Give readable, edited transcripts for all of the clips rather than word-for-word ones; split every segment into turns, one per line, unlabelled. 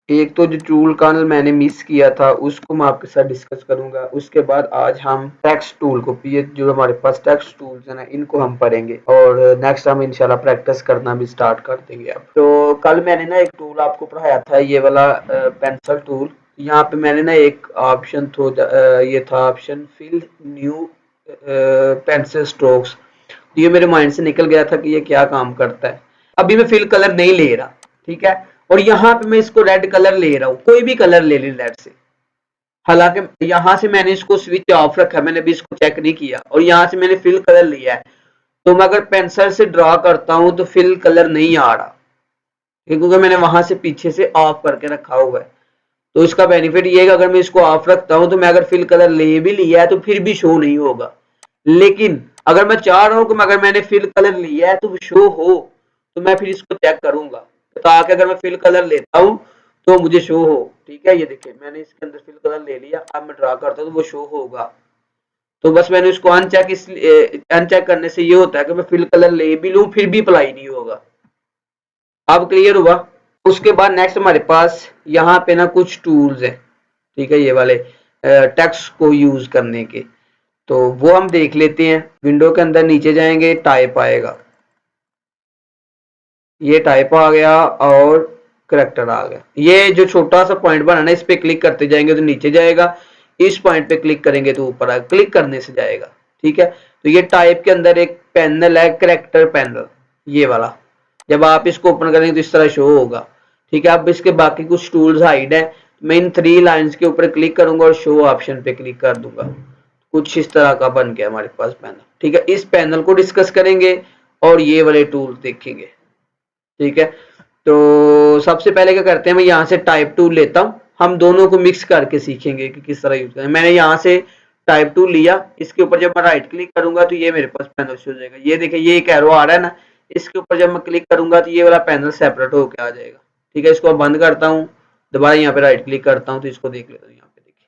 एक तो जो टूल कर्नल मैंने मिस किया था उसको मैं आपके साथ डिस्कस करूंगा। उसके बाद आज हम टेक्स्ट टूल को, ये जो हमारे पास टेक्स्ट टूल्स हैं ना, इनको हम पढ़ेंगे और नेक्स्ट हम इंशाल्लाह प्रैक्टिस करना भी स्टार्ट कर देंगे। अब तो कल मैंने ना एक टूल आपको पढ़ाया था, ये वाला पेंसिल टूल। यहाँ पे मैंने ना एक ऑप्शन ये था option fill new pencil strokes. ये मेरे माइंड से निकल गया था कि ये क्या काम करता है। अभी मैं फिल कलर नहीं ले रहा, ठीक है। और यहाँ पे मैं इसको रेड कलर ले रहा हूँ, कोई भी कलर ले ली रेड से। हालांकि यहाँ से मैंने इसको स्विच ऑफ रखा है, मैंने भी इसको चेक नहीं किया, और यहाँ से मैंने फिल कलर लिया है। तो मैं अगर पेंसिल से ड्रॉ करता हूँ तो फिल कलर नहीं आ रहा, क्योंकि मैंने वहां से पीछे से ऑफ करके रखा हुआ है। तो इसका बेनिफिट ये है कि अगर मैं इसको ऑफ रखता हूं तो मैं अगर फिल कलर ले भी लिया है तो फिर भी शो नहीं होगा। लेकिन अगर मैं चाह रहा हूं कि अगर मैंने फिल कलर लिया है तो शो हो, तो मैं फिर इसको चेक करूंगा, ताकि अगर मैं फिल कलर लेता हूं तो मुझे शो हो। ठीक है, ये देखिए मैंने इसके अंदर फिल कलर ले लिया, अब मैं ड्रा करता हूं तो वो शो होगा। तो बस मैंने उसको अनचेक करने से ये होता है कि मैं फिल कलर ले भी लूं फिर भी अप्लाई नहीं होगा। अब क्लियर हुआ। उसके बाद नेक्स्ट हमारे पास यहाँ पे ना कुछ टूल्स हैं, ठीक है, ये वाले टेक्स्ट को यूज करने के। तो वो हम देख लेते हैं। विंडो के अंदर नीचे जाएंगे, टाइप आएगा, ये टाइप आ गया और करेक्टर आ गया। ये जो छोटा सा पॉइंट बना ना, इस पे क्लिक करते जाएंगे तो नीचे जाएगा, इस पॉइंट पे क्लिक करेंगे तो ऊपर आएगा, क्लिक करने से जाएगा। ठीक है, तो ये टाइप के अंदर एक पैनल है, करेक्टर पैनल, ये वाला। जब आप इसको ओपन करेंगे तो इस तरह शो होगा। ठीक है, अब इसके बाकी कुछ टूल्स हाइड है, मैं इन 3 लाइंस के ऊपर क्लिक करूंगा और शो ऑप्शन पे क्लिक कर दूंगा। कुछ इस तरह का बन गया हमारे पास पैनल। ठीक है, इस पैनल को डिस्कस करेंगे और ये वाले टूल देखेंगे। ठीक है, तो सबसे पहले क्या करते हैं, मैं यहाँ से टाइप टूल लेता हूँ, हम दोनों को मिक्स करके सीखेंगे कि किस तरह यूज करें। मैंने यहाँ से टाइप टूल लिया, इसके ऊपर जब मैं राइट क्लिक करूंगा तो ये मेरे पास पैनल शो हो जाएगा। ये देखिए, ये एक एरो आ रहा है ना, इसके ऊपर जब मैं क्लिक करूंगा तो ये वाला पैनल सेपरेट होकर आ जाएगा। ठीक है, इसको बंद करता हूँ, दोबारा यहाँ पे राइट क्लिक करता हूँ तो इसको देख लेता हूँ। यहाँ पे देखिए,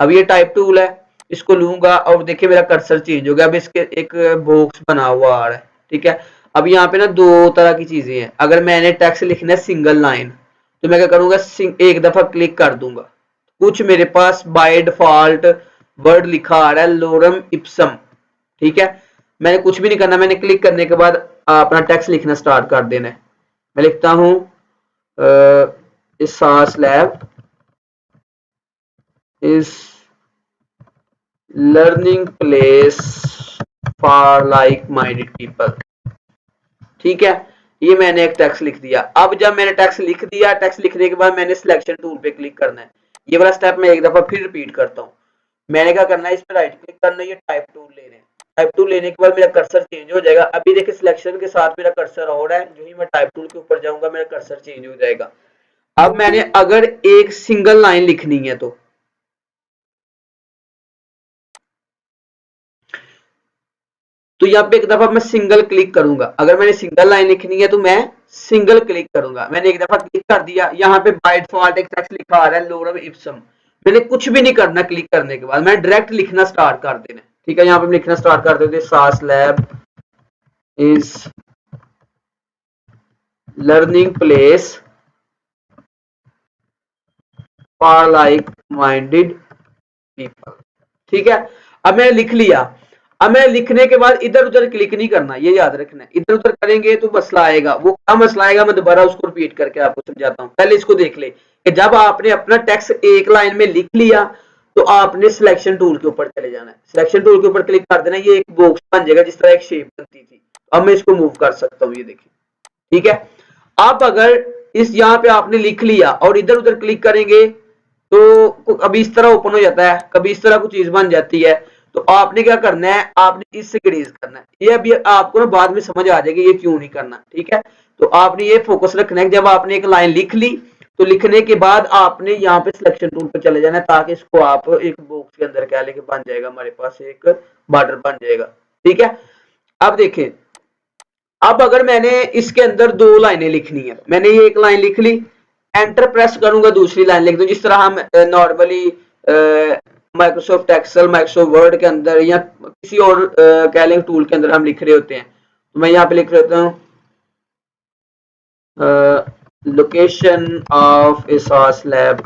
अब ये टाइप टूल है, इसको लूंगा और देखिए मेरा कर्सर चेंज हो गया। अब इसके एक बॉक्स बना हुआ आ रहा है। ठीक है, अब यहाँ पे ना 2 तरह की चीजें हैं। अगर मैंने टेक्स्ट लिखना है सिंगल लाइन, तो मैं क्या करूंगा, एक दफा क्लिक कर दूंगा। कुछ मेरे पास बाय डिफॉल्ट वर्ड लिखा आ रहा है, लोरम इप्सम। ठीक है, मैंने कुछ भी नहीं करना, मैंने क्लिक करने के बाद अपना टेक्स्ट लिखना स्टार्ट कर देना है। मैं लिखता हूं इस सास lab is learning place for like minded people. ठीक है, ये मैंने एक टेक्स्ट लिख दिया। अब जब मैंने टेक्स्ट लिख दिया, टेक्स्ट लिखने के बाद मैंने सिलेक्शन टूल पे क्लिक करना है। ये वाला स्टेप मैं एक दफा फिर रिपीट करता हूँ। मैंने क्या करना है, इस पे राइट क्लिक करना है, ये टाइप टूल लेने हैं। टाइप टूल लेने के बाद मेरा कर्सर चेंज हो जाएगा। अभी देखिए सिलेक्शन के साथ मेरा कर्सर हो रहा है, जो ही मैं टाइप टूल के ऊपर जाऊंगा मेरा कर्सर चेंज हो जाएगा। अब मैंने अगर एक सिंगल लाइन लिखनी है तो यहाँ पे एक दफा मैं सिंगल क्लिक करूंगा। अगर मैंने सिंगल लाइन लिखनी है तो मैं सिंगल क्लिक करूंगा। मैंने एक दफा क्लिक कर दिया, यहाँ पे बाय डिफॉल्ट एक टेक्स्ट लिखा आ रहा है, लोरम इप्सम। मैंने कुछ भी नहीं करना, क्लिक करने के बाद मैं डायरेक्ट लिखना स्टार्ट कर देना। ठीक है, यहाँ पे लिखना स्टार्ट कर देते, सास lab is learning place for like minded people. ठीक है, अब मैंने लिख लिया। अब मैं लिखने के बाद इधर उधर क्लिक नहीं करना, ये याद रखना है। इधर उधर करेंगे तो मसला आएगा। वो क्या मसला आएगा मैं दोबारा उसको रिपीट करके आपको समझाता हूँ। पहले इसको देख ले कि जब आपने अपना टेक्स्ट एक लाइन में लिख लिया तो आपने सिलेक्शन टूल के ऊपर चले जाना है। सिलेक्शन टूल के ऊपर क्लिक कर देना, ये एक बॉक्स बन जाएगा जिस तरह एक शेप बनती थी। अब मैं इसको मूव कर सकता हूँ, ये देखिए। ठीक है, अब अगर इस यहाँ पे आपने लिख लिया और इधर उधर क्लिक करेंगे तो कभी इस तरह ओपन हो जाता है, कभी इस तरह कुछ चीज बन जाती है। तो आपने क्या करना है, आपने इससे ग्रेज करना है। ये अभी आपको ना बाद में समझ आ जाएगी ये क्यों नहीं करना। ठीक है, तो आपने ये फोकस रखना है, जब आपने एक लाइन लिख ली तो लिखने के बाद आपने यहाँ पे सिलेक्शन टूल पे चले जाना है, ताकि इसको आप एक बॉक्स के अंदर क्या लेके बन जाएगा, हमारे पास एक बॉर्डर बन जाएगा। ठीक है, अब देखें, अब अगर मैंने इसके अंदर 2 लाइनें लिखनी है, मैंने ये एक लाइन लिख ली, एंटर प्रेस करूंगा, दूसरी लाइन लिख दूं, जिस तरह हम normally Microsoft Excel, Microsoft Word के अंदर या किसी और कह लें टूल के अंदर हम लिख रहे होते हैं। तो मैं यहाँ पे लिख लेता हूँ लोकेशन ऑफ एसास लैब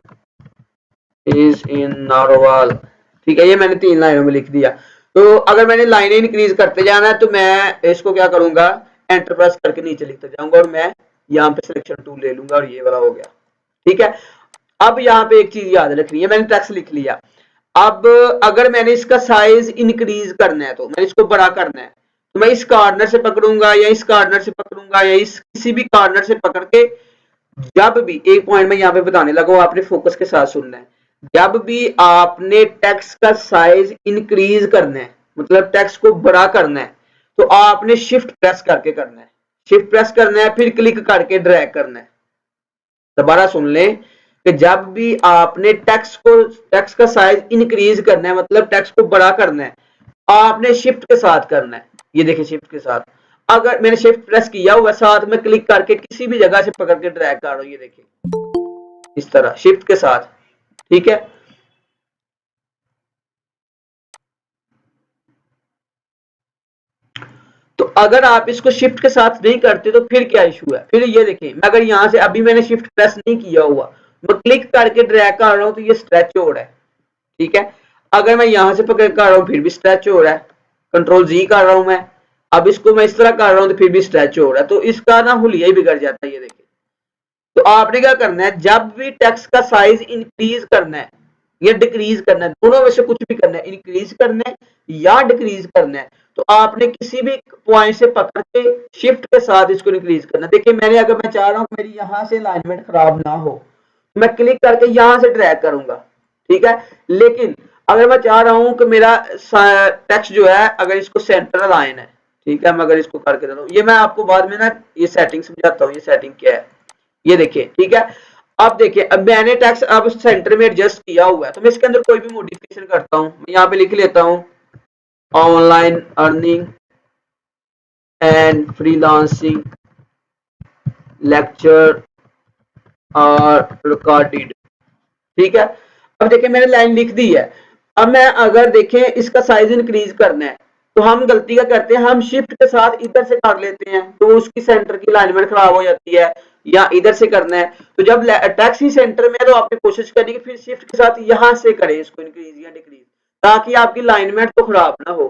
इज इन नारोवाल। ठीक है, ये मैंने 3 लाइनों में लिख दिया। तो अगर मैंने लाइनें इंक्रीज करते जाना है तो मैं इसको क्या करूंगा, एंटर प्रेस करके नीचे लिखते जाऊंगा और मैं यहाँ पे सिलेक्शन टूल ले लूंगा और ये वाला हो गया। ठीक है, अब यहाँ पे एक चीज याद रखनी है, मैंने टेक्स्ट लिख लिया। अब अगर मैंने इसका साइज इंक्रीज करना है तो मैंने इसको बड़ा करना है, तो मैं इस कॉर्नर से पकड़ूंगा या इस कॉर्नर से पकड़ूंगा या इस किसी भी कॉर्नर से पकड़ के, जब भी एक पॉइंट में यहाँ पे बताने लगा, आपने फोकस के साथ सुनना है। जब भी आपने टेक्स्ट का साइज इंक्रीज करना है, मतलब टेक्स्ट को बड़ा करना है, तो आपने शिफ्ट प्रेस करके करना है। शिफ्ट प्रेस करना है, फिर क्लिक करके ड्रैग करना है। दोबारा सुन लें कि जब भी आपने टेक्स्ट का साइज इंक्रीज करना है, मतलब टेक्स्ट को बड़ा करना है, आपने शिफ्ट के साथ करना है। ये देखिए शिफ्ट के साथ, अगर मैंने शिफ्ट प्रेस किया हुआ, साथ में क्लिक करके किसी भी जगह से पकड़ के ड्रैग कर रहा हूं, ये देखिए इस तरह शिफ्ट के साथ। ठीक है, तो अगर आप इसको शिफ्ट के साथ नहीं करते तो फिर क्या इशू है, फिर ये देखिए मैं अगर यहां से, अभी मैंने शिफ्ट प्रेस नहीं किया हुआ, मैं क्लिक करके ड्रैग कर रहा हूं तो ये स्ट्रेच हो रहा है। ठीक है, अगर मैं यहां से पकड़ कर रहा हूं फिर भी स्ट्रेच हो रहा है। कंट्रोल जी कर रहा हूं मैं, अब इसको मैं इस तरह कर रहा हूं तो फिर भी स्ट्रेच हो रहा है, तो इसका ना हुलिया ही बिगड़ जाता है। ये देखिए, तो आपने क्या करना है, जब भी टेक्स्ट का साइज इंक्रीज करना है या डिक्रीज करना है, दोनों में से कुछ भी करना है, इंक्रीज करना है या डिक्रीज करना है, तो आपने किसी भी पॉइंट से पकड़ के शिफ्ट के साथ इसको इंक्रीज करना है। देखिए मैंने, अगर मैं चाह रहा हूं मेरी यहां से अलाइनमेंट खराब ना हो, मैं क्लिक करके यहां से ड्रैग करूंगा। ठीक है, लेकिन अगर मैं चाह रहा हूं कि मेरा टेक्स्ट जो है अगर इसको सेंटर अलाइन है, ठीक है, मैं अगर इसको करके दे दूं, ये मैं आपको बाद में ना ये सेटिंग समझाता हूँ, ये सेटिंग क्या है। ये देखिए, ठीक है, अब देखिए, अब मैंने टेक्स्ट अब सेंटर में एडजस्ट किया हुआ है, तो मैं इसके अंदर कोई भी मॉडिफिकेशन करता हूं, मैं यहाँ पे लिख लेता हूं online earning and freelancing lecture और रिकॉर्डेड। ठीक है, अब देखिए मैंने लाइन लिख दी है। अब मैं अगर देखें इसका साइज इंक्रीज करना है, तो हम गलती क्या करते हैं, हम शिफ्ट के साथ इधर से कर लेते हैं, तो उसकी सेंटर की अलाइनमेंट खराब हो जाती है। या इधर से करना है, तो जब टेक्स्ट ही सेंटर में है तो आपने कोशिश करनी कि फिर शिफ्ट के साथ यहां से करें इसको इंक्रीज या डिक्रीज, ताकि आपकी अलाइनमेंट तो खराब ना हो।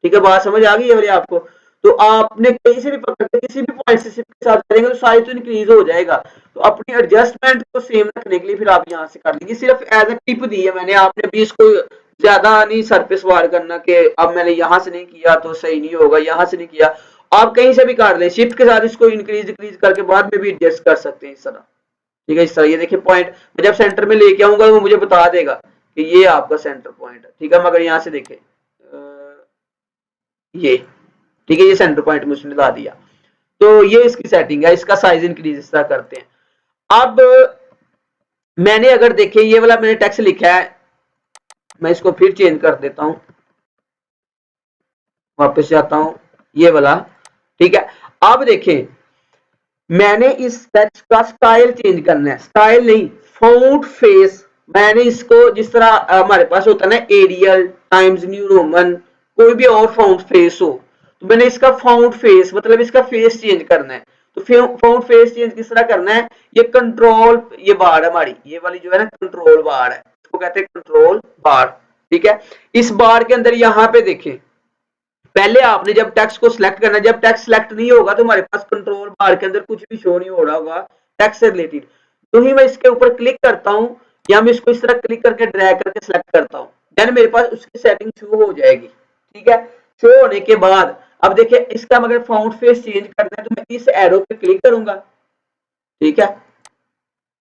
ठीक है, बात समझ आ गई है मेरी आपको। तो आपने कहीं से भी पकड़ के किसी भी पॉइंट से शिफ्ट के साथ करेंगे तो साइज तो इंक्रीज हो जाएगा। तो अपनी एडजस्टमेंट को सेम रखने के लिए फिर आप यहाँ से कर लीजिए, सिर्फ एज अ टिप दी है मैंने, आपने भी इसको ज्यादा नहीं सर पे सवार करना कि अब मैंने यहाँ से नहीं किया तो सही नहीं होगा, यहाँ से नहीं किया। आप कहीं से भी कर लें, शिफ्ट के साथ इसको इंक्रीज डिक्रीज करके बाद में भी एडजस्ट कर सकते हैं इस तरह। ठीक है, इस तरह। ये देखिए पॉइंट मैं जब सेंटर में लेके आऊंगा वो मुझे बता देगा कि ये आपका सेंटर पॉइंट है। ठीक है, मगर यहाँ से देखें ये, ठीक है, ये सेंटर पॉइंट मुझे ला दिया। तो ये इसकी सेटिंग है, इसका साइज इंक्रीज इस तरह करते हैं। अब मैंने अगर देखे ये वाला मैंने टेक्स्ट लिखा है, मैं इसको फिर चेंज कर देता हूं, वापस जाता हूं, ये वाला। ठीक है, अब देखें मैंने इस टेक्स्ट का स्टाइल चेंज करना है, स्टाइल नहीं, फाउंट फेस। मैंने इसको जिस तरह हमारे पास होता है ना एरियल, टाइम्स न्यू रोमन, कोई भी और फाउंट फेस हो, तो मैंने इसका फाउंट फेस मतलब इसका फेस चेंज करना है। तो फाउंट फेस चेंज किस तरह करना है, ये कंट्रोल, ये बार है हमारी, ये वाली जो है ना कंट्रोल बार है, इसको कहते हैं कंट्रोल बार। ठीक है, इस बार के अंदर यहाँ पे देखें, पहले आपने जब टेक्स्ट को सिलेक्ट करना है, जब टेक्स्ट सिलेक्ट नहीं होगा तो हमारे पास कंट्रोल बार के अंदर कुछ भी शो नहीं हो रहा होगा टेक्स्ट से रिलेटेड। तो ही मैं इसके ऊपर क्लिक करता हूं या मैं इसको इस तरह क्लिक करके ड्रैग करके सिलेक्ट करता हूं, देन मेरे पास उसकी सेटिंग शो हो जाएगी। ठीक है, शो होने के बाद अब देखिए इसका मगर फाउंट फेस चेंज करना है तो मैं इस एरो पे क्लिक करूंगा। ठीक है,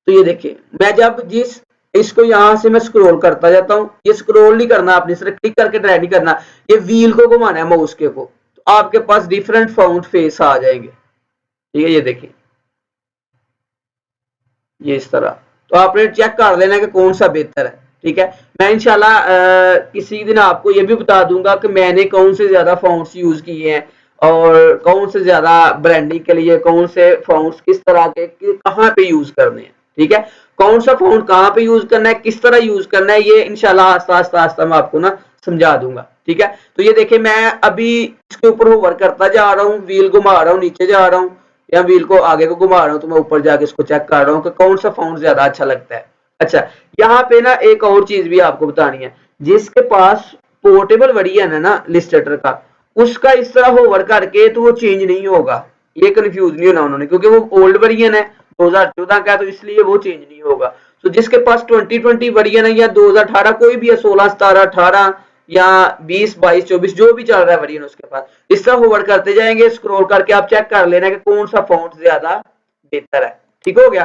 तो ये देखिए मैं जब जिस इसको यहां से मैं स्क्रॉल करता जाता हूं, ये स्क्रॉल नहीं करना आपने, सिर्फ क्लिक करके ड्रैग नहीं करना, ये व्हील को घुमाना है माउस के को, तो आपके पास डिफरेंट फाउंट फेस आ जाएंगे। ठीक है, ये देखिए ये इस तरह। तो आपने चेक कर लेना कि कौन सा बेहतर है। ठीक है, मैं इंशाल्लाह किसी दिन आपको ये भी बता दूंगा कि मैंने कौन से ज्यादा फाउंट्स यूज किए हैं और कौन से ज्यादा ब्रांडिंग के लिए कौन से फाउंट्स किस तरह के कहाँ पे यूज करने हैं। ठीक है, कौन सा फाउंट कहाँ पे यूज करना है, किस तरह यूज करना है, ये इंशाल्लाह आस्ता आस्ता आस्ता मैं आपको ना समझा दूंगा। ठीक है, तो ये देखिए मैं अभी इसके ऊपर होवर करता जा रहा हूँ, व्हील घुमा रहा हूँ, नीचे जा रहा हूँ, या व्हील को आगे को घुमा रहा हूँ तो मैं ऊपर जाके इसको चेक कर रहा हूँ कि कौन सा फाउंड ज्यादा अच्छा लगता है। अच्छा, यहाँ पे ना एक और चीज भी आपको बतानी है, जिसके पास पोर्टेबल वेरिएंट है ना लिस्टेटर का, उसका इस तरह होवर करके तो वो चेंज नहीं होगा, ये कंफ्यूज नहीं होना उन्होंने, क्योंकि वो ओल्ड वेरिएंट है 2014 का, तो इसलिए वो चेंज नहीं होगा। तो जिसके पास 2020 वेरिएंट है या 2018 कोई भी है, 16 17 18 या 20 22 24 जो भी चल रहा है वेरिएंट उसके पास, इस तरह होवर करते जाएंगे, स्क्रॉल करके आप चेक कर लेना कि कौन सा फॉन्ट ज्यादा बेहतर है। ठीक हो गया।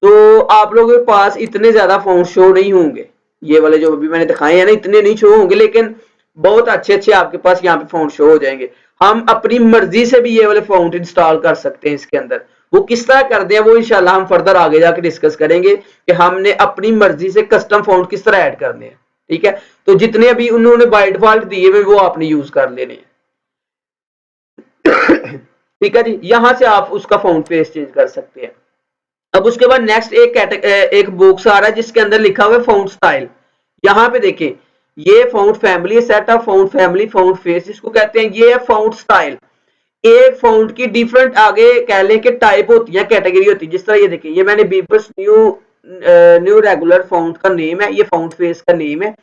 तो आप लोगों के पास इतने ज्यादा फॉन्ट शो नहीं होंगे, ये वाले जो अभी मैंने दिखाए हैं ना इतने नहीं शो होंगे, लेकिन बहुत अच्छे अच्छे आपके पास यहाँ पे फॉन्ट शो हो जाएंगे। हम अपनी मर्जी से भी ये वाले फॉन्ट इंस्टॉल कर सकते हैं इसके अंदर। वो किस तरह कर दें वो इंशाल्लाह हम फर्दर आगे जाके डिस्कस करेंगे कि हमने अपनी मर्जी से कस्टम फॉन्ट किस तरह ऐड करने हैं। ठीक है, तो जितने अभी उन्होंने बाय डिफॉल्ट दिए हुए वो आपने यूज कर लेने हैं। ठीक है जी, यहां से आप उसका फॉन्ट फेस चेंज कर सकते हैं। अब उसके बाद नेक्स्ट एक बॉक्स आ रहा है जिसके अंदर लिखा हुआ है फॉन्ट स्टाइल। यहाँ पे देखें, ये font family set of font family font face जिसको कहते हैं, ये है फॉन्ट स्टाइल। एक फॉन्ट की डिफरेंट आगे कह लें कि टाइप होती है, कैटेगरी होती है। जिस तरह ये देखें, ये मैंने बीबर्स न्यू रेगुलर फॉन्ट का नेम है, ये फॉन्ट फेस का नेम है,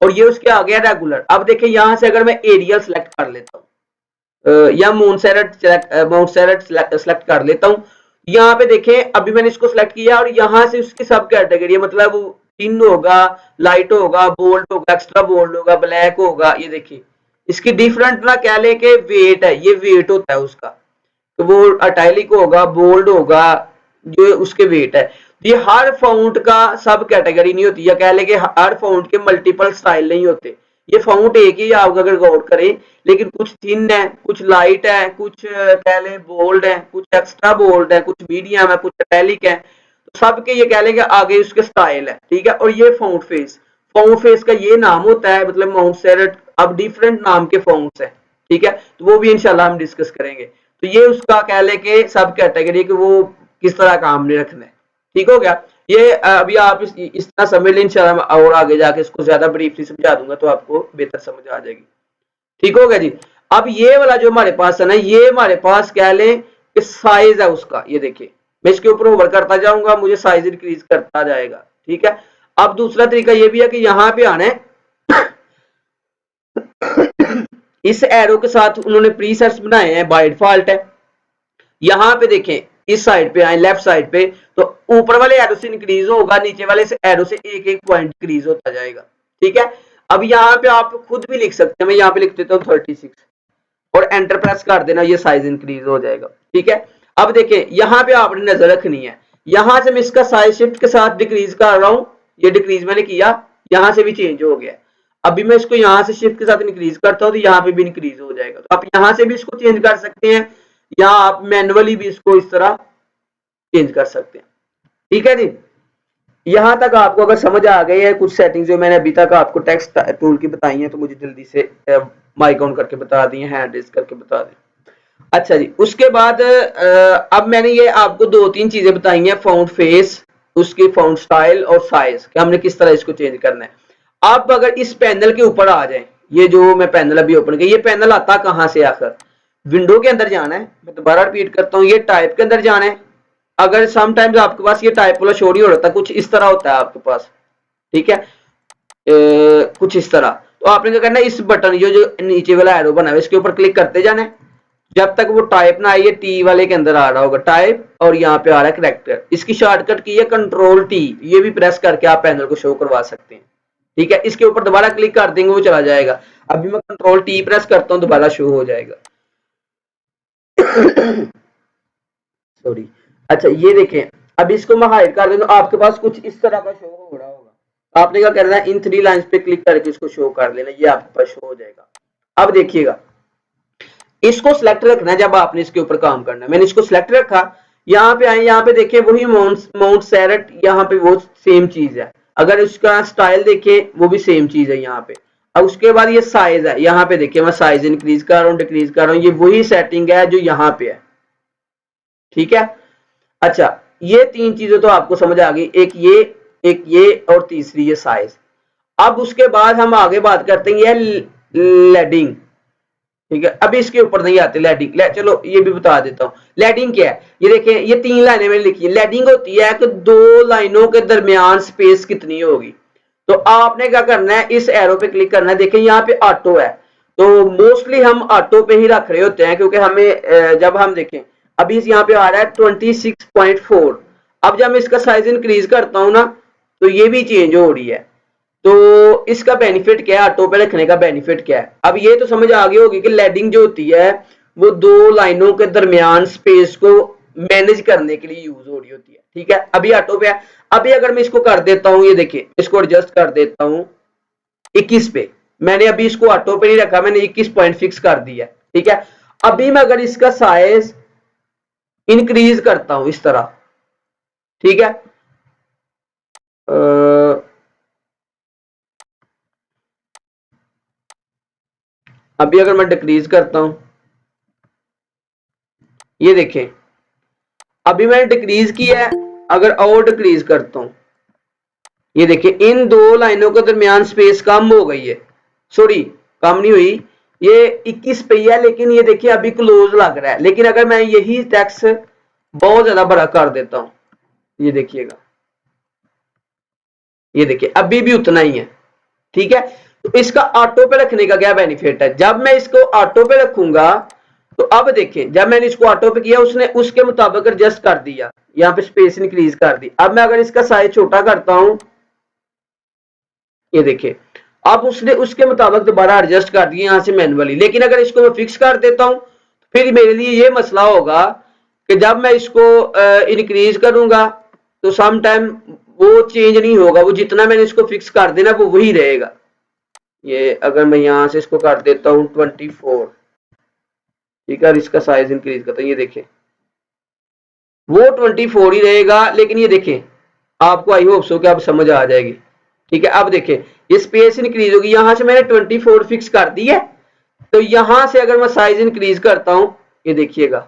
और ये उसके आगे है रेगुलर। अब देखें यहां से अगर मैं एरियल सेलेक्ट कर लेता हूँ या माउंटसेरेट सेलेक्ट कर लेता हूँ, यहाँ पे देखें अभी मैंने इसको सेलेक्ट किया और यहाँ से उसकी सब कैटेगरी मतलब टिन होगा, लाइट होगा, बोल्ड होगा, एक्स्ट्रा बोल्ड होगा, ब्लैक होगा। ये देखिए इसकी डिफरेंट ना कह ले के वेट है, ये वेट होता है उसका, तो वो अटैलिक होगा, बोल्ड होगा, जो उसके वेट है। ये हर फाउंट का सब कैटेगरी नहीं होती, या कह ले कि हर फाउंट के मल्टीपल स्टाइल नहीं होते। ये फाउंट एक ही आप अगर गौर करें, लेकिन कुछ थिन है, कुछ लाइट है, कुछ कह लें बोल्ड है, कुछ एक्स्ट्रा बोल्ड है, कुछ मीडियम है, कुछ अटैलिक है, तो सबके ये कह लें कि आगे उसके स्टाइल है। ठीक है, और ये फाउंट फेस का ये नाम होता है, मतलब माउंट सेरेट अब डिफरेंट नाम के फाउंट्स है। ठीक है, तो वो भी इंशाल्लाह हम डिस्कस करेंगे। तो ये उसका कह ले कि सब कैटेगरी कि वो किस तरह काम नहीं रखना है। ठीक हो गया। ये अभी आप इस तरह समझ लें, इंशाल्लाह और आगे जाके इसको ज्यादा ब्रीफली समझा दूंगा तो आपको बेहतर समझ आ जाएगी। ठीक हो गया जी। अब ये वाला जो हमारे पास है ना, ये हमारे पास कह लें कि साइज है उसका। ये देखिए मैं इसके ऊपर ओवर करता जाऊंगा, मुझे साइज इंक्रीज करता जाएगा। ठीक है, अब दूसरा तरीका ये भी है कि यहाँ पे आना है, इस एरो के साथ उन्होंने प्रीसेट्स बनाए हैं, बाय डिफॉल्ट है। यहाँ पे देखें, इस साइड पे आए, लेफ्ट साइड पे, तो ऊपर वाले एरो से इंक्रीज होगा, नीचे वाले से एरो से एक एक पॉइंट इंक्रीज होता जाएगा। ठीक है, अब यहाँ पे आप खुद भी लिख सकते हैं, मैं यहाँ पे लिख देता हूँ 36 और एंटर प्रेस कर देना, ये साइज इंक्रीज हो जाएगा। ठीक है, अब देखें यहाँ पे आपने नजर रखनी है, यहां से मैं इसका साइज शिफ्ट के साथ डिक्रीज कर रहा हूँ, ये डिक्रीज मैंने किया, यहां से भी चेंज हो गया। अभी मैं इसको यहाँ से शिफ्ट के साथ इंक्रीज करता हूँ तो यहाँ पे भी इंक्रीज हो जाएगा। तो आप यहाँ से भी इसको चेंज कर सकते हैं, या आप मैनुअली भी इसको इस तरह चेंज कर सकते हैं। ठीक है जी, यहां तक आपको अगर समझ आ गई है कुछ सेटिंग्स जो मैंने अभी तक आपको टेक्स्ट टूल की बताई हैं, तो मुझे जल्दी से माइक ऑन करके बता दिए, हैंड रेज करके बता दें। अच्छा जी, उसके बाद अब मैंने ये आपको दो तीन चीजें बताई हैं, फाउंट फेस, उसकी फाउंट स्टाइल और साइज, कि हमने किस तरह इसको चेंज करना है। आप अगर इस पैनल के ऊपर आ जाए, ये जो मैं पैनल अभी ओपन किया, ये पैनल आता कहां से आखिर, विंडो के अंदर जाना है। मैं दोबारा रिपीट करता हूँ, ये टाइप के अंदर जाना है। अगर समटाइम्स आपके पास ये टाइप वाला शो नहीं हो रहा था, कुछ इस तरह होता है आपके पास। ठीक है, कुछ इस तरह, तो आपने क्या करना है, इस बटन जो नीचे वाला एरो बना है इसके ऊपर क्लिक करते जाना है, जब तक वो टाइप ना आइए, टी वाले के अंदर आ रहा होगा टाइप, और यहाँ पे आ रहा है करेक्टर। इसकी शॉर्टकट की है कंट्रोल टी, ये भी प्रेस करके आप पैनल को शो करवा सकते हैं। ठीक है, इसके ऊपर दोबारा क्लिक कर देंगे, वो चला जाएगा। अभी मैं कंट्रोल टी प्रेस करता हूँ, दोबारा शो हो जाएगा। सॉरी। अच्छा ये देखें, अब इसको मैं हाइड कर दूं, आपके पास कुछ इस तरह का शो हो रहा होगा। आपने क्या करना है, इन 3 लाइंस पे क्लिक करके इसको शो कर लेना, ये आपके पास शो हो जाएगा। अब देखिएगा, इसको सिलेक्ट रखना है जब आपने इसके ऊपर काम करना है। मैंने इसको सिलेक्ट रखा, यहाँ पे आए, यहाँ पे देखिए वही माउंट सेरेट, यहाँ पे वो सेम चीज है। अगर इसका स्टाइल देखिए वो भी सेम चीज है यहाँ पे। अब उसके बाद ये साइज है, यहाँ पे देखिए मैं साइज इंक्रीज कर रहा हूँ, डिक्रीज कर रहा हूँ, ये वही सेटिंग है जो यहाँ पे है। ठीक है, अच्छा ये 3 चीजें तो आपको समझ आ गई, एक ये और तीसरी ये साइज। अब उसके बाद हम आगे बात करते हैं, ये लेडिंग। ठीक है, अभी इसके ऊपर नहीं आते लैडिंग। चलो ये भी बता देता हूँ लैडिंग क्या है। ये देखें, ये 3 लाइनें मैंने लिखी है। लैडिंग होती है कि 2 लाइनों के दरमियान स्पेस कितनी होगी। तो आपने क्या करना है, इस एरो पे क्लिक करना है। देखें यहाँ पे ऑटो है, तो मोस्टली हम ऑटो पे ही रख रहे होते हैं, क्योंकि हमें जब हम देखें अभी यहाँ पे आ रहा है 26.4। अब जब मैं इसका साइज इंक्रीज करता हूँ ना, तो ये भी चेंज हो रही है। तो इसका बेनिफिट क्या है, ऑटो पे रखने का बेनिफिट क्या है। अब ये तो समझ आ गई होगी कि लैडिंग जो होती है वो 2 लाइनों के दरमियान स्पेस को मैनेज करने के लिए यूज हो रही होती है। ठीक है, अभी ऑटो पे है। अभी अगर मैं इसको कर देता हूँ, ये देखिए इसको एडजस्ट कर देता हूँ 21 पे। मैंने अभी इसको ऑटो पे नहीं रखा, मैंने 21 पॉइंट फिक्स कर दिया। ठीक है, अभी मैं अगर इसका साइज इंक्रीज करता हूं इस तरह, ठीक है, अभी अगर मैं डिक्रीज करता हूं, ये देखें अभी मैंने डिक्रीज किया है। अगर और डिक्रीज करता हूं, ये देखिए इन 2 लाइनों के दरमियान स्पेस कम हो गई है। सॉरी, कम नहीं हुई, ये 21 पे है, लेकिन ये देखिए अभी क्लोज लग रहा है। लेकिन अगर मैं यही टेक्स्ट बहुत ज्यादा बड़ा कर देता हूं, ये देखिएगा, ये देखिए अभी भी उतना ही है। ठीक है, तो इसका ऑटो पे रखने का क्या बेनिफिट है। जब मैं इसको ऑटो पे रखूंगा, तो अब देखें जब मैंने इसको ऑटो पे किया, उसने उसके मुताबिक एडजस्ट कर दिया, यहाँ पे स्पेस इंक्रीज कर दी। अब मैं अगर इसका साइज छोटा करता हूं, ये देखिए अब उसने उसके मुताबिक दोबारा एडजस्ट कर दिया यहां से मैनुअली। लेकिन अगर इसको मैं फिक्स कर देता हूं, फिर मेरे लिए ये मसला होगा कि जब मैं इसको इंक्रीज करूंगा, तो सम टाइम वो चेंज नहीं होगा, वो जितना मैंने इसको फिक्स कर देना वो वही रहेगा। ये अगर मैं यहां से इसको कर देता हूं 24, ठीक है, इसका साइज इंक्रीज करता हूं, ये देखें वो 24 ही रहेगा। लेकिन ये देखें, आपको आई होप सो कि अब समझ आ जाएगी। ठीक है, अब देखें ये स्पेस इंक्रीज होगी, यहां से मैंने 24 फिक्स कर दी है, तो यहां से अगर मैं साइज इंक्रीज करता हूं, ये देखिएगा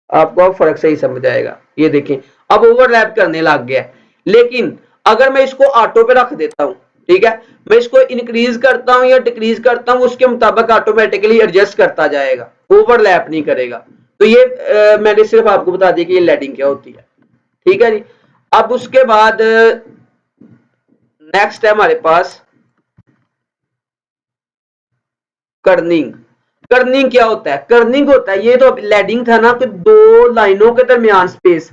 आपको अब फर्क सही समझ आएगा। ये देखें अब ओवरलैप करने लग गया है। लेकिन अगर मैं इसको ऑटो पे रख देता हूं, ठीक है, मैं इसको इंक्रीज करता हूं या डिक्रीज करता हूं, उसके मुताबिक ऑटोमेटिकली एडजस्ट करता जाएगा, ओवरलैप नहीं करेगा। तो ये मैंने सिर्फ आपको बता दिया कि ये लैडिंग क्या होती है। ठीक है जी, अब उसके बाद नेक्स्ट है हमारे पास कर्निंग। कर्निंग क्या होता है, कर्निंग होता है, ये तो लैडिंग था ना कि 2 लाइनों के दरमियान स्पेस।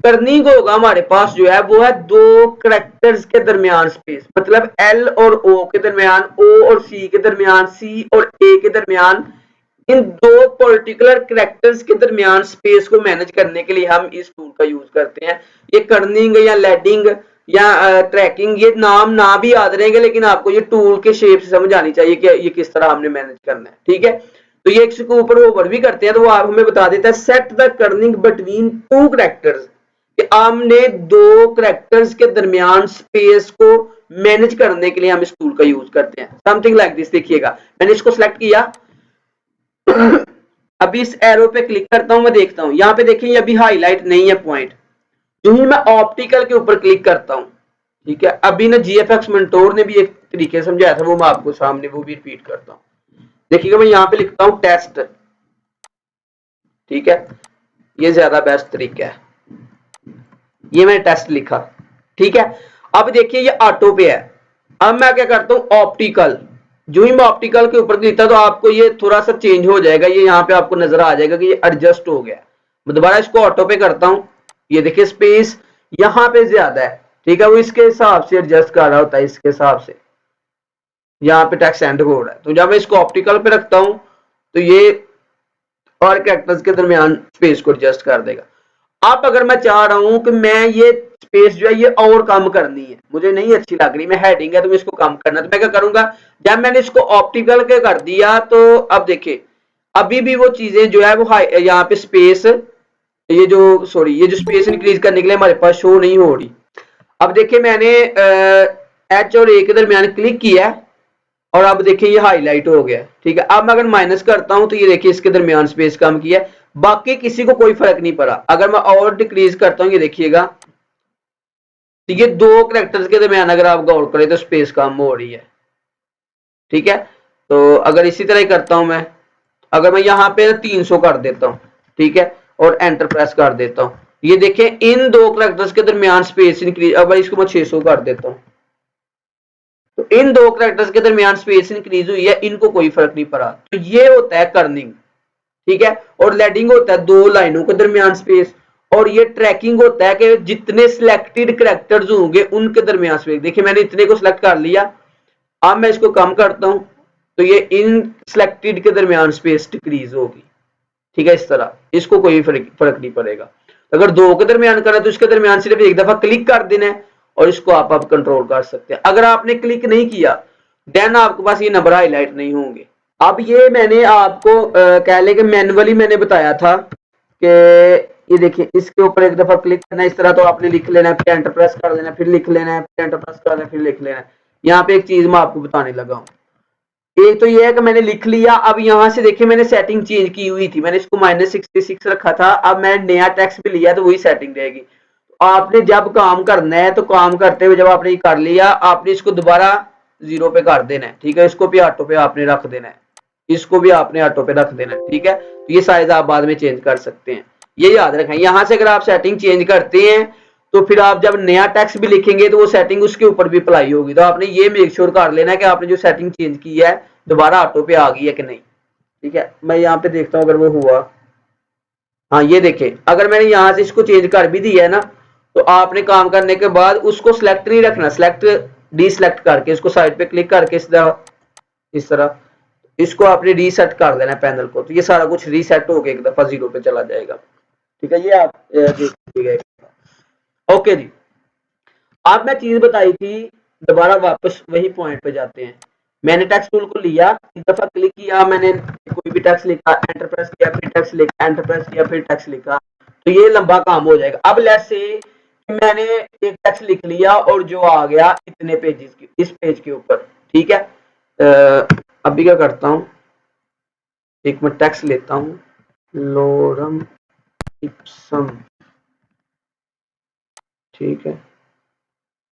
कर्निंग होगा हमारे पास जो है वो है 2 करेक्टर्स के दरमियान स्पेस, मतलब एल और ओ के दरमियान, ओ और सी के दरमियान, सी और ए के दरमियान, इन 2 पर्टिकुलर करेक्टर्स के दरमियान स्पेस को मैनेज करने के लिए हम इस टूल का यूज करते हैं। ये कर्निंग या लैडिंग या ट्रैकिंग, ये नाम ना भी याद रहेंगे, लेकिन आपको ये टूल के शेप से समझ आनी चाहिए कि ये किस तरह हमने मैनेज करना है। ठीक है, तो ये इसके ऊपर ओवर भी करते हैं, तो वो आप हमें बता देता है set the Corning between 2 characters, कि हमने 2 करेक्टर्स के दरमियान स्पेस को मैनेज करने के लिए हम इस टूल का यूज करते हैं। Something like this. देखिएगा मैंने इसको सिलेक्ट किया, अभी इस एरो पे क्लिक करता हूं, मैं देखता हूं यहाँ पे देखिए अभी हाईलाइट नहीं है पॉइंट। जो ही मैं ऑप्टिकल के ऊपर क्लिक करता हूं, ठीक है, अभी ना जीएफएक्स मेंटोर ने भी एक तरीके समझाया था, वो मैं आपको सामने वो भी रिपीट करता हूं। देखिएगा मैं यहाँ पे लिखता हूं टेस्ट, ठीक है, ये ज्यादा बेस्ट तरीका है। ये मैंने टेस्ट लिखा, ठीक है। अब देखिए ये ऑटो पे है। अब मैं क्या करता हूं ऑप्टिकल, जो ही मैं ऑप्टिकल के ऊपर क्लिक तो आपको ये थोड़ा सा चेंज हो जाएगा, ये यहाँ पे आपको नजर आ जाएगा कि ये एडजस्ट हो गया। मैं दोबारा इसको ऑटो पे करता हूं, ये देखिए स्पेस यहाँ पे ज्यादा है, ठीक है, वो इसके हिसाब से एडजस्ट कर रहा होता है, इसके हिसाब से यहाँ पे टेक्स्ट एंड हो रहा है। तो जब मैं इसको ऑप्टिकल पे रखता हूं, तो ये और कैरेक्टर्स के दरमियान स्पेस को एडजस्ट कर देगा। अब अगर मैं चाह रहा हूं कि मैं ये स्पेस जो है ये और कम करनी है, मुझे नहीं अच्छी लग रही, मैं हेडिंग है तो मैं इसको कम करना, तो मैं क्या करूंगा, जब मैंने इसको ऑप्टिकल के कर दिया, तो अब देखिए अभी भी वो चीजें जो है वो यहाँ पे स्पेस, ये जो सॉरी ये जो स्पेस इंक्रीज करने के लिए हमारे पास शो नहीं हो रही। अब देखिए मैंने एच और ए के दरमियान क्लिक किया, और अब देखिए ये हाईलाइट हो गया। ठीक है, अब मैं अगर माइनस करता हूं, तो ये देखिए इसके दरमियान स्पेस कम किया, बाकी किसी को कोई फर्क नहीं पड़ा। अगर मैं और डिक्रीज करता हूं, ये देखिएगा, तो ये 2 करेक्टर्स के दरमियान अगर आप गौर करें तो स्पेस कम हो रही है। ठीक है, तो अगर इसी तरह ही करता हूं मैं, अगर मैं यहाँ पे 300 कर देता हूँ, ठीक है, और एंटर प्रेस कर देता हूँ, ये देखें इन दो कैरेक्टर्स के दरमियान स्पेस इंक्रीज, अब इसको मैं 600 कर देता हूँ, तो इन दो कैरेक्टर्स के दरमियान स्पेस इंक्रीज हुई है, इनको कोई फर्क नहीं पड़ा। तो ये होता है कर्निंग, ठीक है, और लेडिंग होता है दो लाइनों के दरमियान स्पेस, और ये ट्रैकिंग होता है कि जितने सिलेक्टेड कैरेक्टर्स होंगे उनके दरमियान स्पेस। देखिए मैंने इतने को सिलेक्ट कर लिया, अब मैं इसको कम करता हूं तो ये इन सिलेक्टेड के दरमियान स्पेस डिक्रीज होगी, ठीक है, इस तरह, इसको कोई फर्क नहीं पड़ेगा। अगर दो के दरमियान करना है तो इसके दरमियान सिर्फ एक दफा क्लिक कर देना है और इसको आप कंट्रोल कर सकते हैं। अगर आपने क्लिक नहीं किया देन आपके पास ये नंबर हाईलाइट नहीं होंगे। अब ये मैंने आपको कह लें कि मैनुअली मैंने बताया था कि ये देखिए इसके ऊपर एक दफा क्लिक करना है, इस तरह तो आपने लिख लेना है, फिर एंटर प्रेस कर लेना है, फिर लिख लेना है, फिर एंटर प्रेस कर लेना है, फिर लिख लेना है। यहाँ पे एक चीज मैं आपको बताने लगा हूँ, एक तो ये है कि मैंने लिख लिया, अब यहाँ से देखिए मैंने सेटिंग चेंज की हुई थी, मैंने इसको -66 रखा था, अब मैंने नया टेक्स्ट भी लिया तो वही सेटिंग रहेगी। आपने जब काम करना है तो काम करते हुए जब आपने ये कर लिया, आपने इसको दोबारा 0 पे कर देना है, ठीक है, इसको भी ऑटो पे आपने रख देना है, इसको भी आपने ऑटो पे रख देना है, ठीक है। तो ये साइज आप बाद में चेंज कर सकते हैं, ये याद रखें। यहाँ से अगर आप सेटिंग चेंज करते हैं तो फिर आप जब नया टेक्स्ट भी लिखेंगे तो वो सेटिंग उसके ऊपर भी अप्लाई होगी, तो आपने ये मेक श्योर कर लेना है कि आपने जो सेटिंग चेंज की है दोबारा ऑटो पे आ गई है कि नहीं, ठीक है। मैं यहाँ पे देखता हूँ अगर वो हुआ, हाँ ये देखें, अगर मैंने यहाँ से इसको चेंज कर भी दिया है ना, तो आपने काम करने के बाद उसको सिलेक्ट नहीं रखना, सिलेक्ट डीसिलेक्ट करके इसको साइड पे क्लिक करके इस तरह इसको आपने रीसेट कर देना है पैनल को, तो ये सारा कुछ रीसेट होके एक दफा 0 पे चला जाएगा, ठीक है। ये आप देख लीजिएगा। ओके जी, अब मैं चीज बताई थी, दोबारा वापस वही पॉइंट पे जाते हैं। मैंने टेक्स्ट टूल को लिया, एक दफा क्लिक किया, मैंने कोई भी टेक्स्ट लिखा, एंटर प्रेस किया, फिर टेक्स्ट लिखा, एंटर प्रेस किया, फिर टेक्स्ट लिखा, तो ये लंबा काम हो जाएगा। अब लेट्स से मैंने एक टेक्स्ट लिख लिया और जो आ गया इतने पेजेस की, इस पेज के ऊपर, ठीक है। अभी क्या करता हूँ, एक मैं टेक्स्ट लेता हूँ, लोरम इप्सम, ठीक है।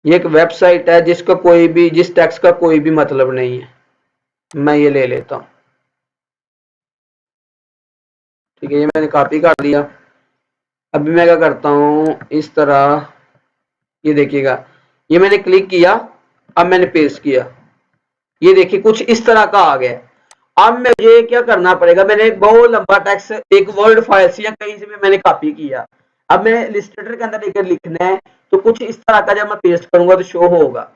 ये एक वेबसाइट है जिसका कोई भी, जिस टेक्स्ट का कोई भी मतलब नहीं है, मैं ये ले लेता हूँ, ठीक है, ये मैंने कॉपी कर लिया। अभी मैं क्या करता हूँ, इस तरह, ये देखिएगा, ये मैंने क्लिक किया, अब मैंने पेस्ट किया, ये देखिए कुछ इस तरह का आ गया। अब मुझे क्या करना पड़ेगा, मैंने एक बहुत लंबा टेक्स्ट एक वर्ड फाइल से या कहीं से भी मैंने कॉपी किया, अब मैंने इलस्ट्रेटर के अंदर लेकर लिखना है, तो कुछ इस तरह का जब मैं पेस्ट करूंगा तो शो होगा।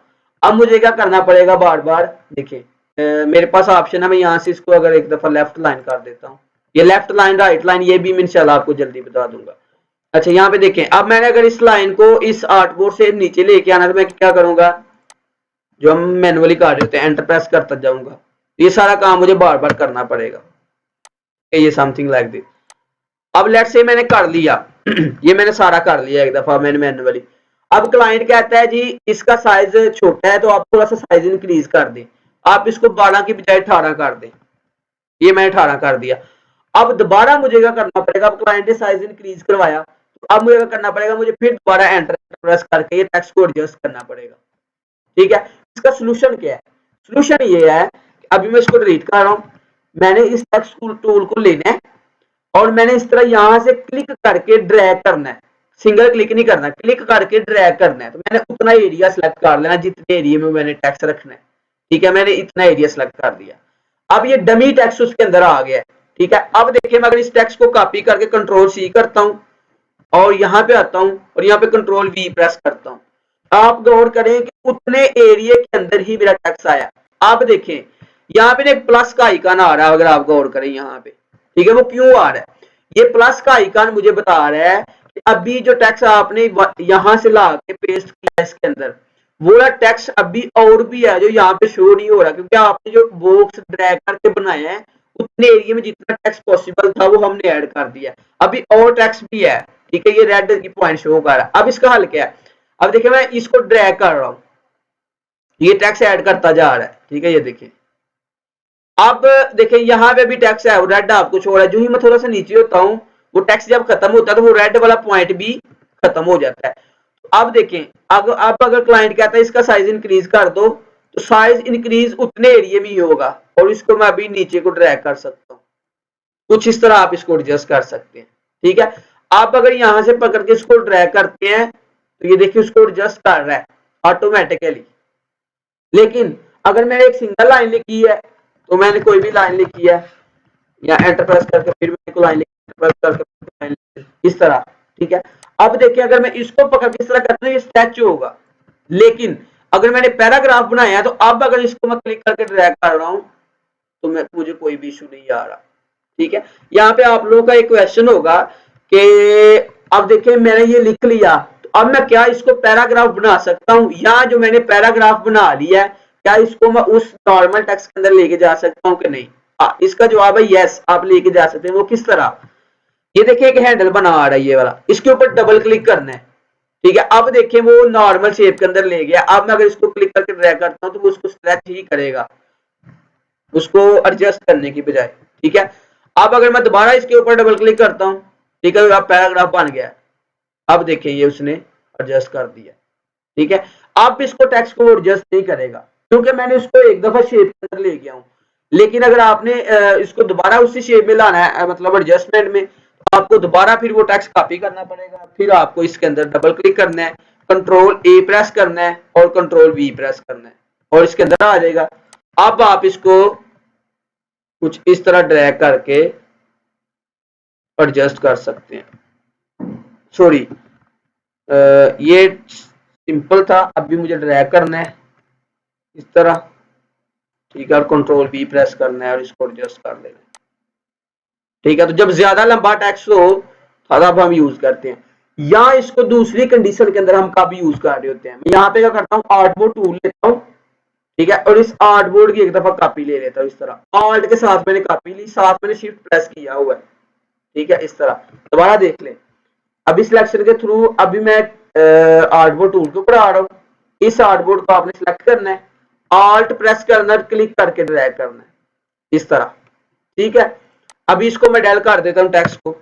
अब मुझे क्या करना पड़ेगा, बार बार देखिए मेरे पास ऑप्शन है, मैं यहाँ से इसको अगर एक दफा लेफ्ट लाइन कर देता हूँ, ये लेफ्ट लाइन राइट लाइन ये भी मैं इंशाल्लाह आपको जल्दी बता दूंगा। अच्छा यहाँ पे देखें, अब मैंने अगर इस लाइन को इस आर्टबोर्ड से नीचे लेके आना तो मैं क्या करूंगा, जो हम मैनुअली कर रहे होते हैं एंटर प्रेस करता जाऊंगा, ये सारा काम मुझे बार बार करना पड़ेगा, ये समथिंग लाइक दिस। अब लेट से मैंने कर लिया ये मैंने सारा कर लिया एक दफा मैंने मैनुअली। अब क्लाइंट कहता है जी इसका साइज छोटा है तो आप थोड़ा सा साइज इंक्रीज कर दें, आप इसको 12 की बजाय 18 कर दें, ये मैंने 18 कर दिया। अब दोबारा मुझे क्या करना पड़ेगा, अब क्लाइंट ने साइज इंक्रीज करवाया, तो अब मुझे क्या करना पड़ेगा, मुझे फिर दोबारा एंटर प्रेस करके ये टेक्स्ट को एडजस्ट करना पड़ेगा, ठीक है। इसका सोल्यूशन क्या है, सोल्यूशन ये है, अभी मैं इसको डिलीट कर रहा हूं, मैंने इस टेक्स्ट टूल को लेना है और मैंने इस तरह यहां से क्लिक करके ड्रैग करना है, सिंगल क्लिक नहीं करना, क्लिक करके ड्रैग करना है। तो मैंने उतना एरिया सेलेक्ट कर लेना जितने एरिया में मैंने टेक्स्ट रखना है, ठीक है, मैंने इतना एरिया सेलेक्ट कर दिया। अब ये डमी टेक्स्ट उसके अंदर आ गया है, ठीक है। अब देखिए मैं अगर इस टेक्स्ट को कॉपी करके कंट्रोल सी करता हूं और यहाँ पे आता हूं और यहाँ पे कंट्रोल वी प्रेस करता हूं, आप गौर करें कि उतने एरिया के अंदर ही मेरा टेक्स्ट आया। आप देखें यहाँ पे एक प्लस का आइकन आ रहा है, अगर आप गौर करें यहाँ पे, ठीक है, वो क्यों आ रहा है, ये प्लस का आइकन मुझे बता रहा है कि अभी जो टेक्स्ट आपने यहां से ला के पेस्ट किया इसके अंदर, वो वाला टेक्स्ट अभी और भी है जो यहाँ पे शो नहीं हो रहा, क्योंकि आपने जो बॉक्स ड्रैग करके बनाया है उतने एरिया में जितना टेक्स्ट पॉसिबल था वो हमने ऐड कर दिया, अभी और टेक्स्ट भी है, ठीक है, ये रेड की पॉइंट शो कर रहा है। अब इसका हल क्या है, अब देखिए मैं इसको ड्रैग कर रहा हूं, ये टेक्स्ट ऐड करता जा रहा है, ठीक है, ये देखिए। अब देखिए यहाँ पे भी टेक्स्ट है, रेड आपको छोड़ रहा है, जो ही मैं थोड़ा सा नीचे होता हूँ वो टेक्स्ट जब खत्म होता है तो वो रेड वाला पॉइंट भी खत्म हो जाता है। अब देखें, अब अगर क्लाइंट कहता है इसका साइज इंक्रीज कर दो, तो साइज इंक्रीज उतने एरिया में ही होगा। और इसको मैं अभी नीचे को ड्रैग कर सकता हूँ, कुछ इस तरह आप इसको एडजस्ट कर सकते हैं। ठीक है, आप अगर यहां से पकड़ के इसको ड्रैग करते हैं तो ये देखिए उसको एडजस्ट कर रहा है ऑटोमेटिकली। लेकिन अगर मैंने एक सिंगल लाइन लिखी है, तो मैंने कोई भी लाइन लिखी है या एंटर प्रेस करके फिर मैंने को लाइन प्रेस करके इस तरह। ठीक है, अब देखिए अगर मैं इसको पकड़ के इस तरह करता हूं ये स्टैचू होगा। लेकिन अगर मैंने पैराग्राफ बनाया है तो अब अगर इसको मैं क्लिक करके ड्रैग कर रहा हूं तो मुझे कोई भी इशू नहीं आ रहा। ठीक है, यहाँ पे आप लोगों का एक क्वेश्चन होगा कि अब देखिए मैंने ये लिख लिया, तो अब मैं क्या इसको पैराग्राफ बना सकता हूँ, या जो मैंने पैराग्राफ बना लिया है क्या इसको मैं उस नॉर्मल टेक्स्ट के अंदर लेके जा सकता हूँ कि नहीं? इसका जवाब है यस, आप लेके जा सकते हैं। वो किस तरह? ये देखिए एक हैंडल बना आ रहा है ये वाला, इसके ऊपर डबल क्लिक करना है। ठीक है, अब देखिए वो नॉर्मल शेप के अंदर ले गया। अब मैं अगर इसको क्लिक करके ड्रैग करता हूँ तो वो उसको स्ट्रेच ही करेगा, उसको एडजस्ट करने की बजाय। ठीक है, अब अगर मैं दोबारा इसके ऊपर डबल क्लिक करता हूं, ठीक है, अब पैराग्राफ बन गया। अब देखिए ये उसने एडजस्ट कर दिया। ठीक है, अब इसको टेक्स्ट को एडजस्ट नहीं करेगा क्योंकि मैंने उसको एक दफा शेप के अंदर ले गया हूं। लेकिन अगर आपने इसको दोबारा उसी शेप में लाना है, मतलब एडजस्टमेंट में, तो आपको दोबारा फिर वो टेक्स्ट कॉपी करना पड़ेगा। फिर आपको इसके अंदर डबल क्लिक करना है, कंट्रोल ए प्रेस करना है और कंट्रोल बी प्रेस करना है और इसके अंदर आ जाएगा। अब आप इसको कुछ इस तरह ड्रैग करके एडजस्ट कर सकते हैं। सॉरी, ये सिंपल था, अब भी मुझे ड्रैग करना है इस तरह। ठीक है, और कंट्रोल बी प्रेस करना है और इसको एडजस्ट कर देना है। ठीक है, तो जब ज्यादा लंबा टेक्स्ट हो तब हम यूज करते हैं, या इसको दूसरी कंडीशन के अंदर हम कब यूज कर रहे होते हैं। मैं यहाँ पे क्या करता हूँ, आर्टबोर्ड टूल लेता हूँ। ठीक है, और इस आर्टबोर्ड की एक दफा कॉपी ले लेता हूँ इस तरह। आर्ट के साथ मैंने कॉपी ली, साथ मैंने शिफ्ट प्रेस किया हुआ है। ठीक है, इस तरह दोबारा देख लें। अभी सिलेक्शन के थ्रू अभी मैं आर्टबोर्ड टूल के ऊपर आ रहा हूँ। इस आर्टबोर्ड को आपने सिलेक्ट करना है, आल्ट प्रेस करना है, क्लिक करके ड्रैग करना है इस तरह। ठीक है, अभी इसको मैं डेल कर देता हूँ टेक्स्ट को।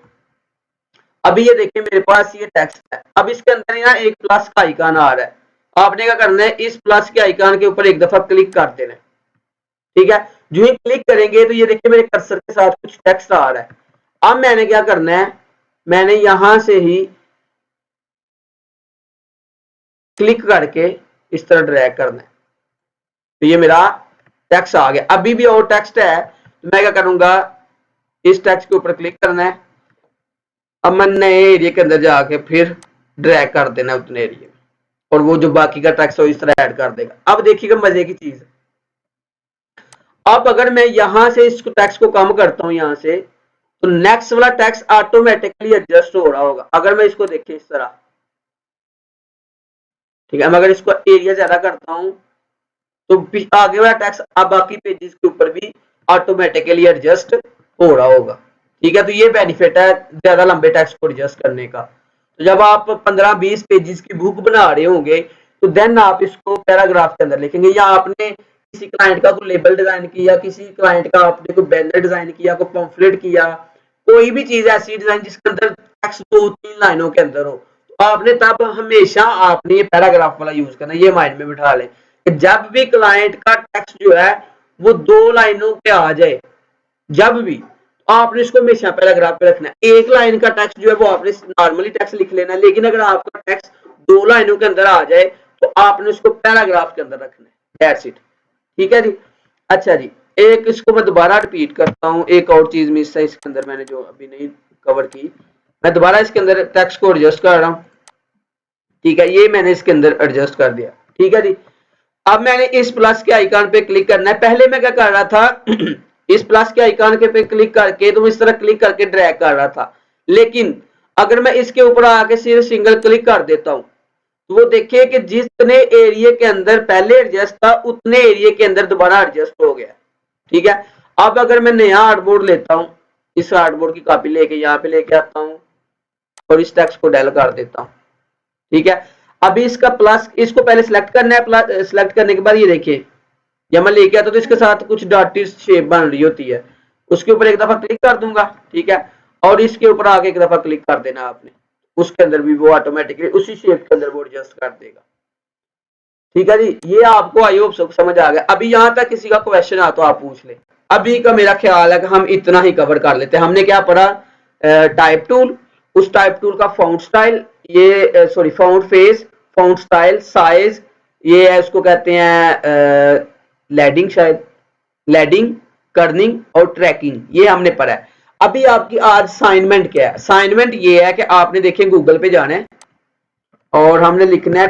अभी ये देखिए मेरे पास ये टेक्स्ट है। अब इसके अंदर यहाँ एक प्लस का आइकन आ रहा है, आपने क्या करना है, इस प्लस के आइकन के ऊपर एक दफा क्लिक कर देना है। ठीक है, जो ही क्लिक करेंगे तो ये देखिए मेरे कर्सर के साथ कुछ टेक्स्ट आ रहा है। अब मैंने क्या करना है, मैंने यहां से ही क्लिक करके इस तरह ड्रैग करना है, तो ये मेरा टेक्स्ट आ गया। अभी भी और टेक्स्ट है तो मैं क्या करूंगा, इस टेक्स्ट के ऊपर क्लिक करना है। अब मैं नए एरिया के अंदर जाके फिर ड्रैग कर देना है उतने एरिया में, और वो जो बाकी का टेक्स्ट हो इस तरह ऐड कर देगा। अब देखिएगा मजे की चीज, अब अगर मैं यहां से इस टेक्स्ट को कम करता हूं यहां से, तो नेक्स्ट वाला टेक्स्ट ऑटोमेटिकली एडजस्ट हो रहा होगा। अगर मैं इसको देखिए इस तरह, ठीक है, मैं अगर इसको एरिया ज्यादा करता हूं तो आगे वाला टेक्स्ट अब बाकी पेजेस के ऊपर भी ऑटोमेटिकली एडजस्ट हो रहा होगा। ठीक है, तो ये बेनिफिट है ज्यादा लंबे टेक्स्ट को एडजस्ट करने का। तो जब आप 15-20 पेजेस की बुक बना रहे होंगे तो देन आप इसको पैराग्राफ के अंदर लिखेंगे, या आपने किसी क्लाइंट का कोई लेबल डिजाइन किया, किसी क्लाइंट का आपने कोई बैनर डिजाइन किया, कोई पंफलेट किया, कोई भी चीज ऐसी डिजाइन जिसके अंदर टेक्स्ट 2-3 लाइनों के अंदर हो, तो आपने तब हमेशा आपने ये पैराग्राफ वाला यूज करना। ये माइंड में बिठा लें कि जब भी क्लाइंट का टेक्स्ट जो है वो 2 लाइनों पे आ जाए, जब भी, तो आपने इसको हमेशा पैराग्राफ पे रखना है। एक लाइन का टेक्स्ट जो है वो आपने नॉर्मली टेक्स्ट लिख लेना है, लेकिन अगर आपका टेक्स्ट 2 लाइनों के अंदर आ जाए तो आपने उसको पैराग्राफ के अंदर रखना है। That's it. ठीक है जी। अच्छा जी, एक इसको मैं दोबारा रिपीट करता हूँ, एक और चीज मिस है इसके अंदर मैंने जो अभी नहीं कवर की। मैं दोबारा इसके अंदर टेक्स्ट को एडजस्ट कर रहा हूँ। ठीक है, ये मैंने इसके अंदर एडजस्ट कर दिया। ठीक है जी, अब मैंने इस प्लस के आइकन पे क्लिक करना है। पहले मैं क्या कर रहा था इस प्लस के आइकन के पे क्लिक करके तो मैं इस तरह क्लिक करके ड्रैग कर रहा था, लेकिन अगर मैं इसके ऊपर आके सिर्फ सिंगल क्लिक कर देता हूं तो वो देखिए कि जितने एरिया के अंदर पहले एडजस्ट था उतने एरिया के अंदर दोबारा एडजस्ट हो गया। ठीक है, अब अगर मैं नया आर्टबोर्ड लेता हूं, इस आर्टबोर्ड की कॉपी लेके यहाँ पे लेके आता हूं और इस टेक्स्ट को डेल कर देता हूं। ठीक है, अभी इसका प्लस, इसको पहले सिलेक्ट करना है, सिलेक्ट करने के बाद ये देखिए जब मैं लेके आता तो इसके साथ कुछ डॉटेड शेप बन रही होती है, उसके ऊपर एक दफा क्लिक कर दूंगा। ठीक है, और इसके ऊपर आगे एक दफा क्लिक कर देना आपने, उसके अंदर भी वो ऑटोमेटिकली उसी शेप के अंदर वो एडजस्ट कर देगा। ठीक है जी, ये आपको आई होप सब समझ आ गया। अभी यहाँ तक किसी का क्वेश्चन आ तो आप पूछ ले। अभी का मेरा ख्याल है कि हम इतना ही कवर कर लेते हैं। हमने क्या पढ़ा, टाइप टूल, उस टाइप टूल का फाउंट स्टाइल, ये sorry fount face, fount style, size, ये है उसको कहते हैं लैडिंग, शायद लैडिंग, कर्निंग और ट्रैकिंग, ये हमने पढ़ा है। अभी आपकी आज असाइनमेंट क्या है? असाइनमेंट ये है कि आपने देखिए गूगल पे जाना है और हमने लिखना है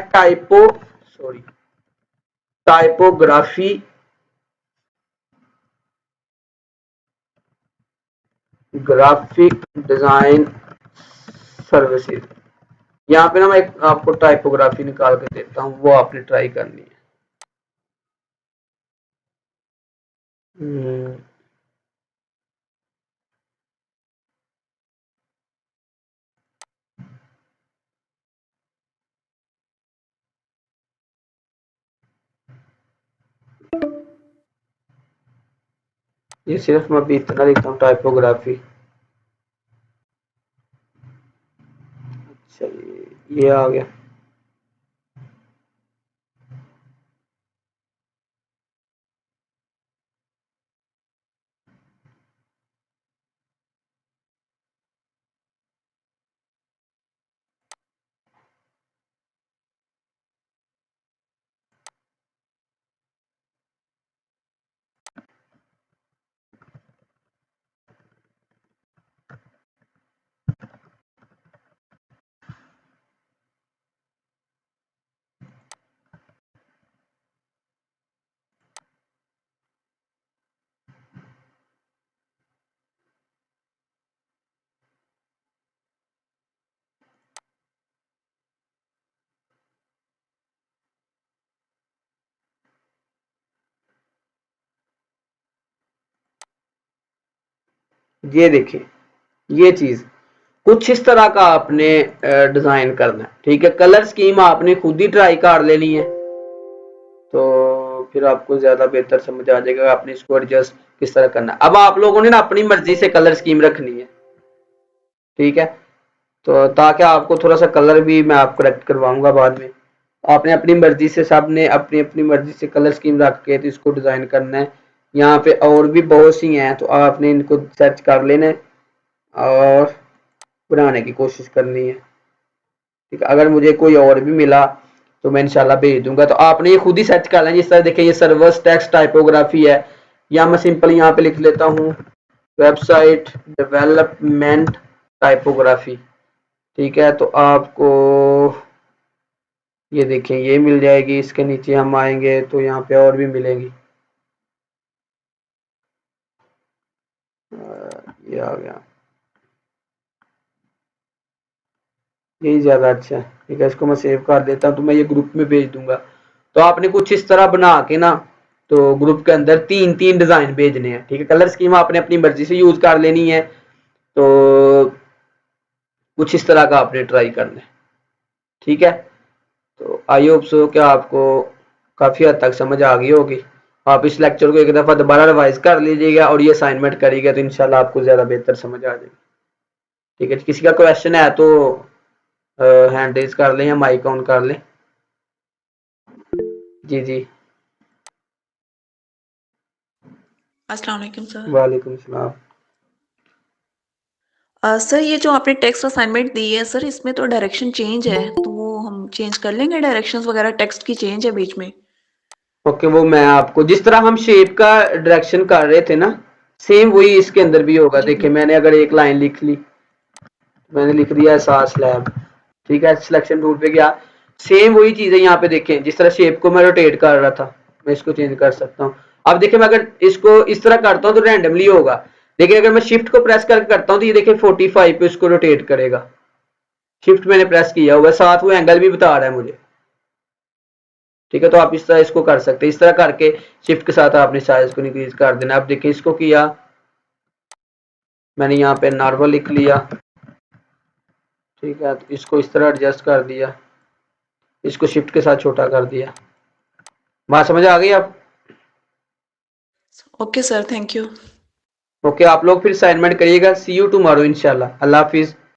टाइपोग्राफी ग्राफिक डिजाइन सर्विसेज। यहाँ पे ना मैं आपको टाइपोग्राफी निकाल के देता हूँ, वो आपने ट्राई करनी है। ये सिर्फ मैं अभी इतना लिखता हूँ, टाइपोग्राफी। चलिए ये आ गया। ये देखिए, ये चीज कुछ इस तरह का आपने डिजाइन करना है। ठीक है, कलर स्कीम आपने खुद ही ट्राई कर लेनी है, तो फिर आपको ज्यादा बेहतर समझ आ जाएगा आपने इसको एडजस्ट किस तरह करना है। अब आप लोगों ने ना अपनी मर्जी से कलर स्कीम रखनी है। ठीक है, तो ताकि आपको थोड़ा सा कलर भी मैं आपको करेक्ट करवाऊंगा बाद में। आपने अपनी मर्जी से, सब ने अपनी अपनी मर्जी से कलर स्कीम रख के तो इसको डिजाइन करना है। यहाँ पे और भी बहुत सी हैं, तो आपने इनको सर्च कर लेना है और बनाने की कोशिश करनी है। ठीक है, अगर मुझे कोई और भी मिला तो मैं इंशाल्लाह भेज दूंगा। तो आपने ये खुद ही सर्च कर लेना। जिस तरह देखिए ये सर्वर्स टेक्स्ट टाइपोग्राफी है, या मैं सिंपल यहाँ पे लिख लेता हूँ वेबसाइट डेवलपमेंट टाइपोग्राफी। ठीक है, तो आपको ये देखें ये मिल जाएगी। इसके नीचे हम आएंगे तो यहाँ पे और भी मिलेगी। ये आ गया, यही ज्यादा अच्छा है। ठीक है, इसको मैं सेव कर देता हूँ, तो मैं ये ग्रुप में भेज दूंगा। तो आपने कुछ इस तरह बना के ना, तो ग्रुप के अंदर तीन तीन डिजाइन भेजने हैं। ठीक है, कलर स्कीम आपने अपनी मर्जी से यूज कर लेनी है। तो कुछ इस तरह का आपने ट्राई करना है। ठीक है, तो आई होप सो कि आपको काफी हद तक समझ आ गई होगी। आप इस लेक्चर को एक दफा दोबारा रिवाइज कर लीजिएगा और ये असाइनमेंट करिएगा, तो इंशाल्लाह आपको ज्यादा बेहतर समझ आ जाएगी। ठीक है, किसी का क्वेश्चन है तो हैंड रेज कर लें या माइक ऑन कर लें। जी जी।
अस्सलाम वालेकुम सर।
वालेकुम सलाम।
सर ये जो आपने टेक्स्ट असाइनमेंट दी है सर, इसमें तो डायरेक्शन चेंज है, तो वो हम चेंज कर लेंगे? डायरेक्शंस वगैरह टेक्स्ट की चेंज है बीच में।
ओके, वो मैं आपको जिस तरह हम शेप का डायरेक्शन कर रहे थे ना, सेम वही इसके अंदर भी होगा।
जी
देखिए
जी।
मैंने अगर एक लाइन लिख ली, मैंने लिख दिया एहसास लैब। ठीक है, सिलेक्शन टूल पे गया, सेम वही चीज है। यहाँ पे देखें जिस तरह शेप को मैं रोटेट कर रहा था, मैं इसको चेंज कर सकता हूँ। अब देखिए मैं अगर इसको इस तरह करता हूँ तो रैंडमली होगा, लेकिन अगर मैं शिफ्ट को प्रेस करके करता हूँ तो ये देखिए 45 पे इसको रोटेट करेगा। शिफ्ट मैंने प्रेस किया हुआ, साथ वो एंगल भी बता रहा है मुझे। ठीक है, तो आप इस तरह इसको कर सकते हैं। इस तरह करके शिफ्ट के साथ आपने साइज को इंक्रीज कर देना। अब देखिए इसको किया मैंने, यहाँ पे नॉर्मल लिख लिया। ठीक है, तो इसको इस तरह एडजस्ट कर दिया, इसको शिफ्ट के साथ छोटा कर दिया। बात समझ आ गई आप?
Okay sir, thank you.
Okay, आप लोग फिर असाइनमेंट करिएगा। सी यू टुमारो इंशाल्लाह। अल्लाह हाफिज।